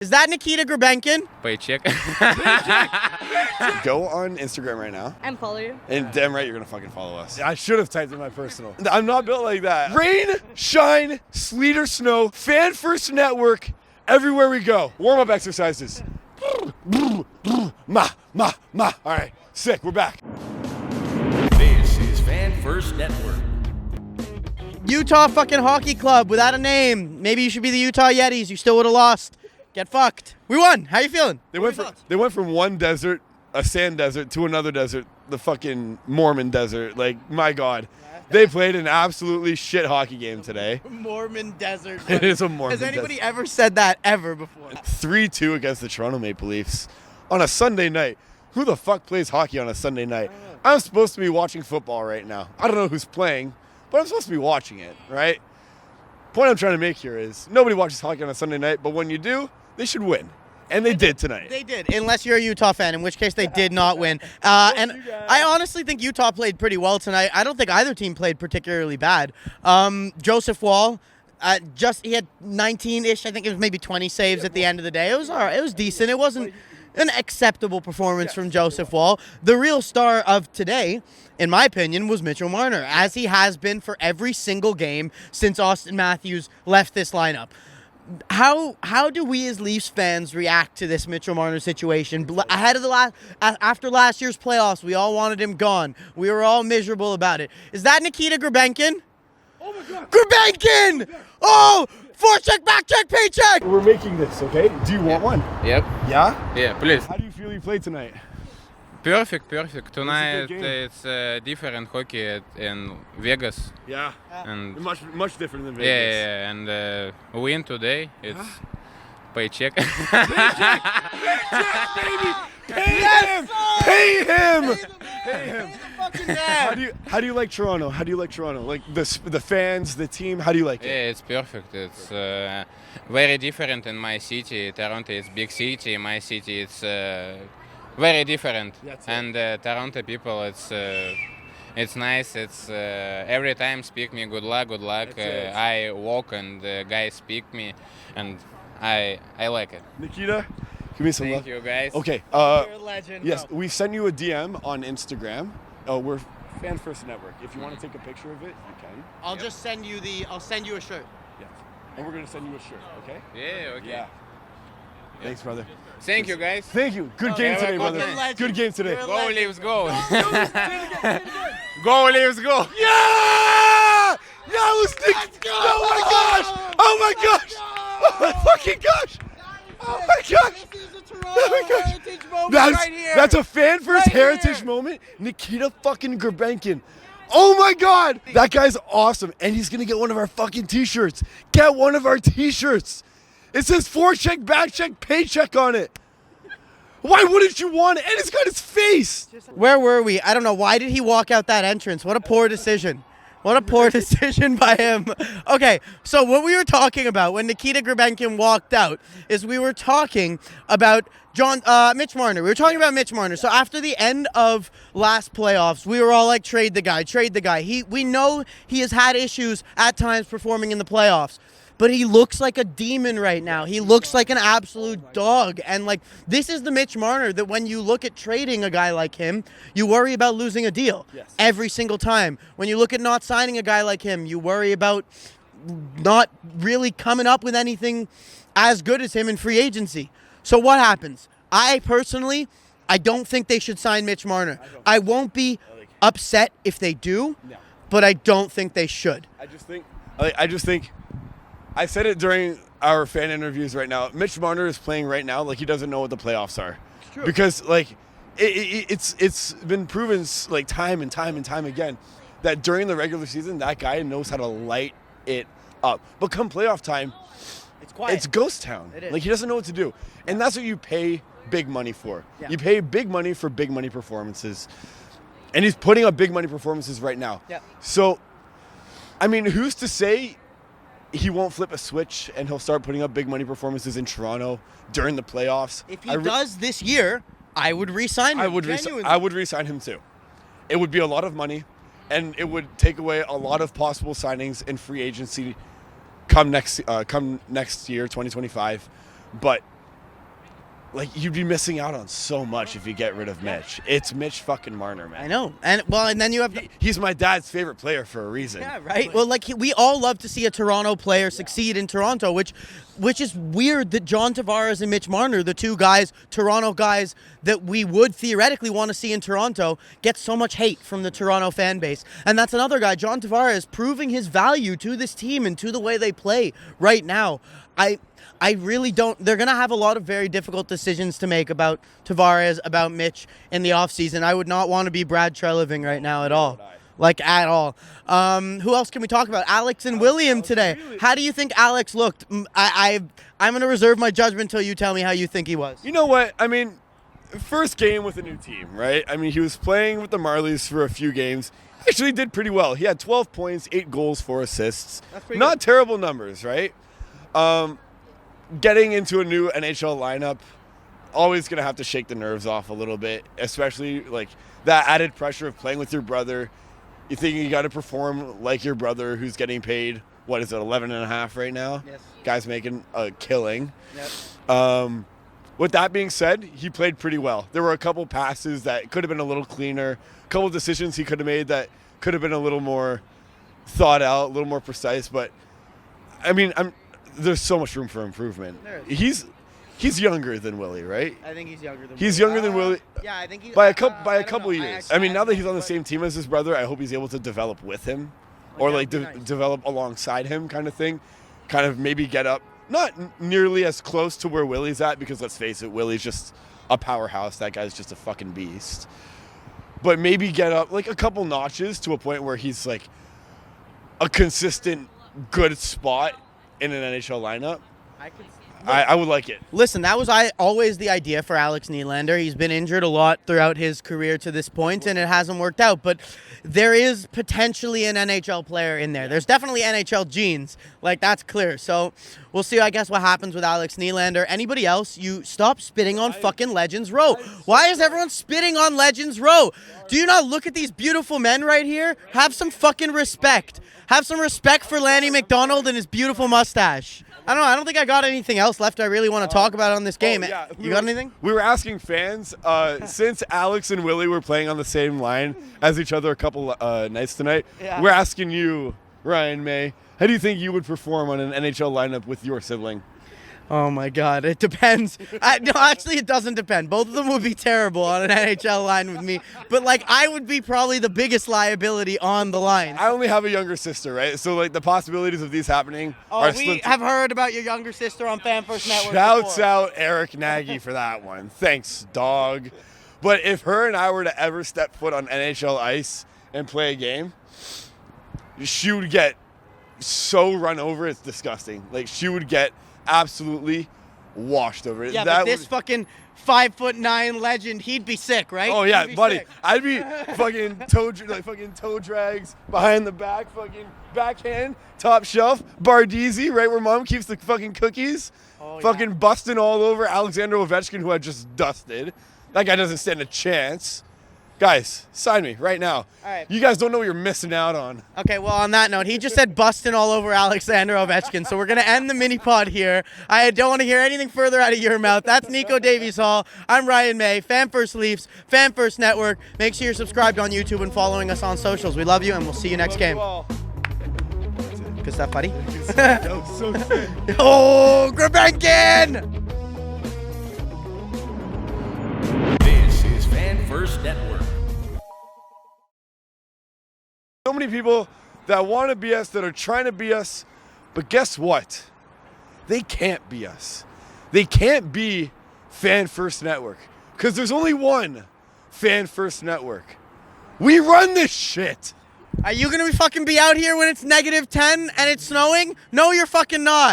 Is that Nikita Grebenkin? Paycheck. Go on Instagram right now. And follow you. And damn right you're going to fucking follow us. I should have typed in my personal. I'm not built like that. Rain, shine, sleet or snow, Fan First Network, everywhere we go. Warm-up exercises. Ma. All right, sick, we're back. This is Fan First Network. Utah fucking hockey club without a name. Maybe you should be the Utah Yetis. You still would have lost. Get fucked. We won. How you feeling? They went from one desert, a sand desert, to another desert, the fucking Mormon desert. Like, my God. They played an absolutely shit hockey game today. Mormon desert. It is a Mormon Has anybody desert. ever said that ever before? 3-2 against the Toronto Maple Leafs on a Sunday night. Who the fuck plays hockey on a Sunday night? I'm supposed to be watching football right now. I don't know who's playing, but I'm supposed to be watching it, right? Point I'm trying to make here is nobody watches hockey on a Sunday night, but when you do, they should win. And they did tonight. They did, unless you're a Utah fan, in which case they did not win. And I honestly think Utah played pretty well tonight. I don't think either team played particularly bad. Joseph Wall, he had 19-ish. I think it was maybe 20 saves at the end of the day. It was all right. It was decent. It wasn't an acceptable performance from Joseph Wall. The real star of today, in my opinion, was Mitchell Marner, as he has been for every single game since Austin Matthews left this lineup. How do we as Leafs fans react to this Mitchell Marner situation? Ahead of after last year's playoffs, we all wanted him gone. We were all miserable about it. Is that Nikita Grebenkin? Oh my God. Grebenkin! Oh! Forecheck, backcheck, paycheck! We're making this, okay? Do you want one? Yep. Yeah? Yeah, please. How do you feel you played tonight? Perfect. Tonight game. it's different hockey in Vegas. Yeah. And Much different than Vegas. yeah, and win today. It's paycheck. Pay him! How do you like Toronto? Like the fans, the team, how do you like it? Yeah, it's perfect. It's very different in my city. Toronto is big city. My city it's very different. And Toronto people, it's nice. It's every time speak me good luck. I walk and guys speak me, and I like it. Nikita, give me some love. Thank you guys. Okay. You're a legend. Yes, we sent you a DM on Instagram. We're Fan First Network. If you want to take a picture of it, you can. I'll send you a shirt. Yes. And we're gonna send you a shirt. Okay? Yeah. Okay. Yeah. Thanks, brother. Thank you guys. Thank you. Good game today, brother. legend. Good game today. You're a Go Leafs, go. Go Leafs, go! Yeah! That was Nick. Oh my gosh! Oh my gosh! Oh my fucking gosh! Oh my gosh! Oh my gosh! That's a Fan First heritage moment. Nikita fucking Grebenkin. Oh my God! That guy's awesome, and he's gonna get one of our fucking t-shirts. Get one of our t-shirts. It says forecheck, backcheck, paycheck on it. Why wouldn't you want it? And it's got his face. Where were we? I don't know. Why did he walk out that entrance? What a poor decision. What a poor decision by him. Okay, so what we were talking about when Nikita Grebenkin walked out is we were talking about Mitch Marner. We were talking about Mitch Marner. So after the end of last playoffs, we were all like, trade the guy. We know he has had issues at times performing in the playoffs. But he looks like a demon right now. He looks like an absolute dog. And, like, this is the Mitch Marner that when you look at trading a guy like him, you worry about losing a deal every single time. When you look at not signing a guy like him, you worry about not really coming up with anything as good as him in free agency. So what happens? I don't think they should sign Mitch Marner. I won't be upset if they do, but I don't think they should. I just think I said it during our fan interviews right now. Mitch Marner is playing right now like he doesn't know what the playoffs are. It's true. Because like it's been proven like time and time again that during the regular season that guy knows how to light it up. But come playoff time, It's quiet. it's ghost town. It is. Like he doesn't know what to do. And that's what you pay big money for. Yeah. You pay big money for big money performances. And he's putting up big money performances right now. Yeah. So I mean, who's to say he won't flip a switch and he'll start putting up big money performances in Toronto during the playoffs? If he does this year, I would re-sign him. I would re-sign him too. It would be a lot of money, and it would take away a lot of possible signings in free agency come next year, 2025. But like you'd be missing out on so much if you get rid of Mitch. It's Mitch fucking Marner, man. I know. And then you have He's my dad's favorite player for a reason. Yeah, right. Well, we all love to see a Toronto player succeed in Toronto, which is weird that John Tavares and Mitch Marner, the two guys, Toronto guys that we would theoretically want to see in Toronto, get so much hate from the Toronto fan base. And that's another guy, John Tavares, proving his value to this team and to the way they play right now. I really don't. They're going to have a lot of very difficult decisions to make about Tavares, about Mitch in the offseason. I would not want to be Brad Treliving right now at all. Like, at all. Who else can we talk about? Alex and William today. How do you think Alex looked? I'm going to reserve my judgment until you tell me how you think he was. You know what? I mean, first game with a new team, right? I mean, he was playing with the Marlies for a few games. Actually did pretty well. He had 12 points, 8 goals, 4 assists. That's pretty Not good. terrible numbers, right? Getting into a new NHL lineup, always going to have to shake the nerves off a little bit, especially like that added pressure of playing with your brother. You think you got to perform like your brother who's getting paid, what is it, 11.5 right now? Yes. Guy's making a killing. Yep. With that being said, he played pretty well. There were a couple passes that could have been a little cleaner, a couple decisions he could have made that could have been a little more thought out, a little more precise. But, I mean, there's so much room for improvement. He's younger than Willie, right? I think he's younger than He's younger than Willie Yeah, I think he's... by a couple years. I mean, now that he's on the same team as his brother, I hope he's able to develop with him or like develop alongside him kind of thing. Kind of maybe get up, not nearly as close to where Willie's at, because let's face it, Willie's just a powerhouse. That guy's just a fucking beast. But maybe get up like a couple notches to a point where he's like a consistent good spot in an NHL lineup. I would like it. Listen, that was always the idea for Alex Nylander. He's been injured a lot throughout his career to this point, and it hasn't worked out. But there is potentially an NHL player in there. There's definitely NHL genes. Like, that's clear. So we'll see, I guess, what happens with Alex Nylander. Anybody else, you stop spitting on fucking Legends Row. Why is everyone spitting on Legends Row? Do you not look at these beautiful men right here? Have some fucking respect. Have some respect for Lanny McDonald and his beautiful mustache. I don't know. I don't think I got anything else left I really want to talk about on this game. Yeah. You got anything? We were asking fans, since Alex and Willie were playing on the same line as each other a couple nights tonight, we're asking you, Ryan May, how do you think you would perform on an NHL lineup with your sibling? Oh, my God. It depends. No, actually, it doesn't depend. Both of them would be terrible on an NHL line with me. But, like, I would be probably the biggest liability on the line. I only have a younger sister, right? So, like, the possibilities of these happening are slim. We have heard about your younger sister on Fan First Network Shouts before. out Eric Nagy for that one. Thanks, dog. But if her and I were to ever step foot on NHL ice and play a game, she would get so run over, it's disgusting. Like, she would get absolutely washed over it. Yeah, but this fucking 5'9" legend, he'd be sick, right? Oh yeah, He'd be buddy. sick. I'd be fucking toe drags behind the back, fucking backhand, top shelf, Bardizzi, right where mom keeps the fucking cookies. Fucking busting all over Alexander Ovechkin, who I just dusted. That guy doesn't stand a chance. Guys, sign me right now. All right. You guys don't know what you're missing out on. Okay, well, on that note, he just said busting all over Alexander Ovechkin, so we're going to end the mini-pod here. I don't want to hear anything further out of your mouth. That's Nicko Davies-Hall. I'm Ryan May, Fan First Leafs, Fan First Network. Make sure you're subscribed on YouTube and following us on socials. We love you, and we'll see you next game. Good stuff, buddy. That was so sick. Oh, Grebenkin! This is Fan First Network. So many people that want to be us, that are trying to be us, but guess what? They can't be us. They can't be Fan First Network, because there's only one Fan First Network. We run this shit. Are you going to fucking be out here when it's -10 and it's snowing? No, you're fucking not.